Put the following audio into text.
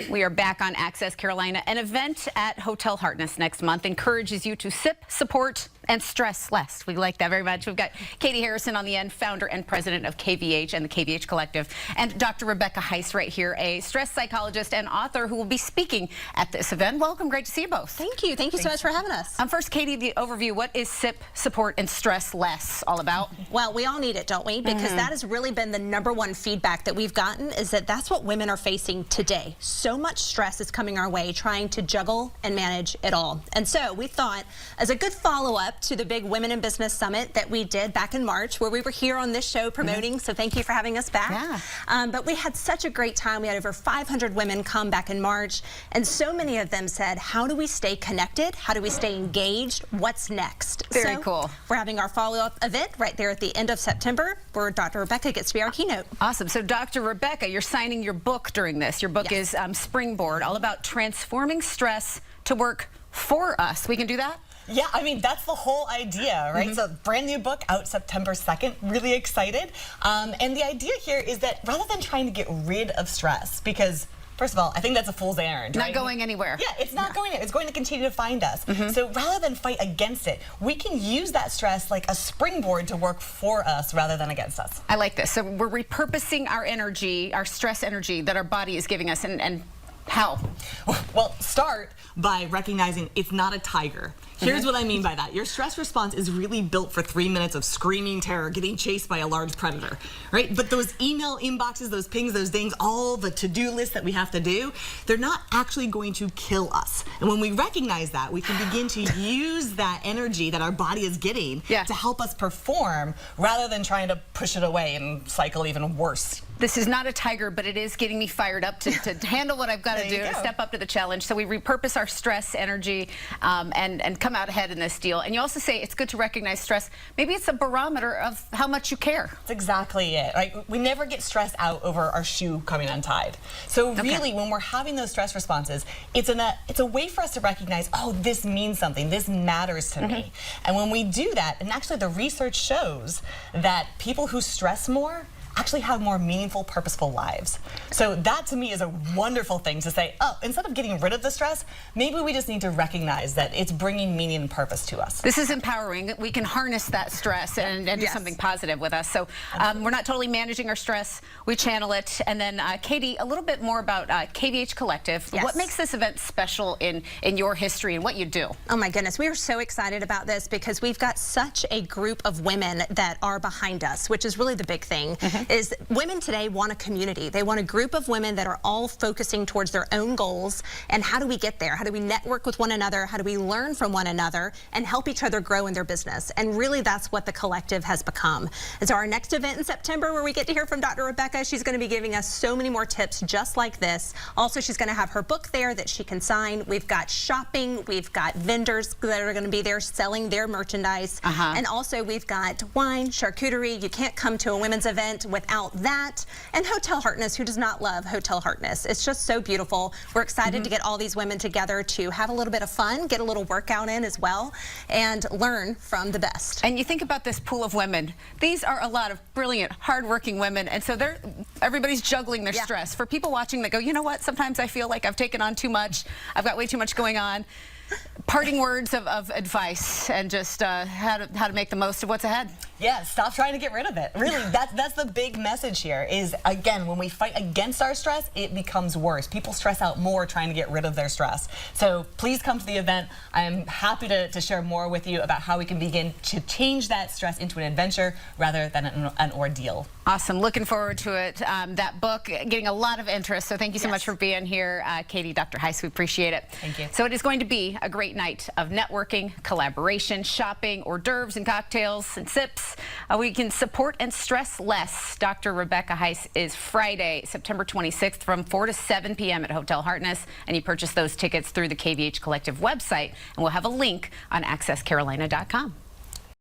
We are back on Access Carolina. An event at Hotel Hartness next month encourages you to sip, support, and stress less. We like that very much. We've got Katie Harrison on the end, founder and president of KVH and the KVH Collective, and Dr. Rebecca Heiss right here, a stress psychologist and author who will be speaking at this event. Welcome. Great to see you both. Thank you. Thank you so much for having us. First, Katie, the overview. What is sip, support, and stress less all about? Well, we all need it, don't we? Because that has really been the #1 feedback that we've gotten, is that that's what women are facing today. So much stress is coming our way, trying to juggle and manage it all. And so we thought, as a good follow-up to the big Women in Business Summit that we did back in March, where we were here on this show promoting, so thank you for having us back. Yeah. But we had such a great time. We had over 500 women come back in March, and so many of them said, how do we stay connected? How do we stay engaged? What's next? Very cool. We're having our follow-up event right there at the end of September, where Dr. Rebecca gets to be our keynote. Awesome. So, Dr. Rebecca, you're signing your book during this. Your book is Springboard, all about transforming stress to work for us. We can do that? Yeah, I mean, that's the whole idea, right? So, brand new book out September 2nd, really excited. And the idea here is that rather than trying to get rid of stress, because first of all, I think that's a fool's errand. Not going anywhere. Yeah, it's not going anywhere. It's going to continue to find us. So rather than fight against it, we can use that stress like a springboard to work for us rather than against us. I like this. So we're repurposing our energy, our stress energy that our body is giving us, and how? Well, start by recognizing it's not a tiger. Here's what I mean by that. Your stress response is really built for 3 minutes of screaming terror, getting chased by a large predator, right? But those email inboxes, those pings, those dings, all the to-do lists that we have to do, they're not actually going to kill us. And when we recognize that, we can begin to use that energy that our body is getting to help us perform rather than trying to push it away and cycle even worse. This is not a tiger, but it is getting me fired up to handle what I've got to do, to step up to the challenge. So we repurpose our stress energy and come out ahead in this deal. And you also say it's good to recognize stress. Maybe it's a barometer of how much you care. That's exactly it. Right? We never get stressed out over our shoe coming untied. So really, when we're having those stress responses, it's a way for us to recognize, oh, this means something. This matters to me. And when we do that, and actually the research shows that people who stress more actually have more meaningful, purposeful lives. So that to me is a wonderful thing to say, oh, instead of getting rid of the stress, maybe we just need to recognize that it's bringing meaning and purpose to us. This is empowering. We can harness that stress and do something positive with us. So we're not totally managing our stress. We channel it. And then, Katie, a little bit more about KVH Collective. What makes this event special in your history and what you do? Oh, my goodness. We are so excited about this because we've got such a group of women that are behind us, which is really the big thing. Is women today want a community. They want a group of women that are all focusing towards their own goals. And how do we get there? How do we network with one another? How do we learn from one another and help each other grow in their business? And really, that's what the collective has become. And so our next event in September, where we get to hear from Dr. Rebecca, she's going to be giving us so many more tips just like this. Also, she's going to have her book there that she can sign. We've got shopping. We've got vendors that are going to be there selling their merchandise. And also, we've got wine, charcuterie. You can't come to a women's event without that. And Hotel Hartness, who does not love Hotel Hartness? It's just so beautiful. We're excited to get all these women together to have a little bit of fun, get a little workout in as well, and learn from the best. And you think about this pool of women. These are a lot of brilliant, hardworking women, and so everybody's juggling their stress. For people watching that go, you know what, sometimes I feel like I've taken on too much, I've got way too much going on. Parting words of advice and just how to make the most of what's ahead. Yeah, stop trying to get rid of it. Really, that's the big message here is, again, when we fight against our stress, it becomes worse. People stress out more trying to get rid of their stress. So please come to the event. I am happy to share more with you about how we can begin to change that stress into an adventure rather than an ordeal. Awesome. Looking forward to it. That book getting a lot of interest. So thank you so much for being here, Katie, Dr. Heiss. We appreciate it. Thank you. So it is going to be a great night of networking, collaboration, shopping, hors d'oeuvres and cocktails and sips. We can support and stress less. Dr. Rebecca Heiss is Friday, September 26th from 4 to 7 p.m. at Hotel Hartness. And you purchase those tickets through the KVH Collective website. And we'll have a link on accesscarolina.com.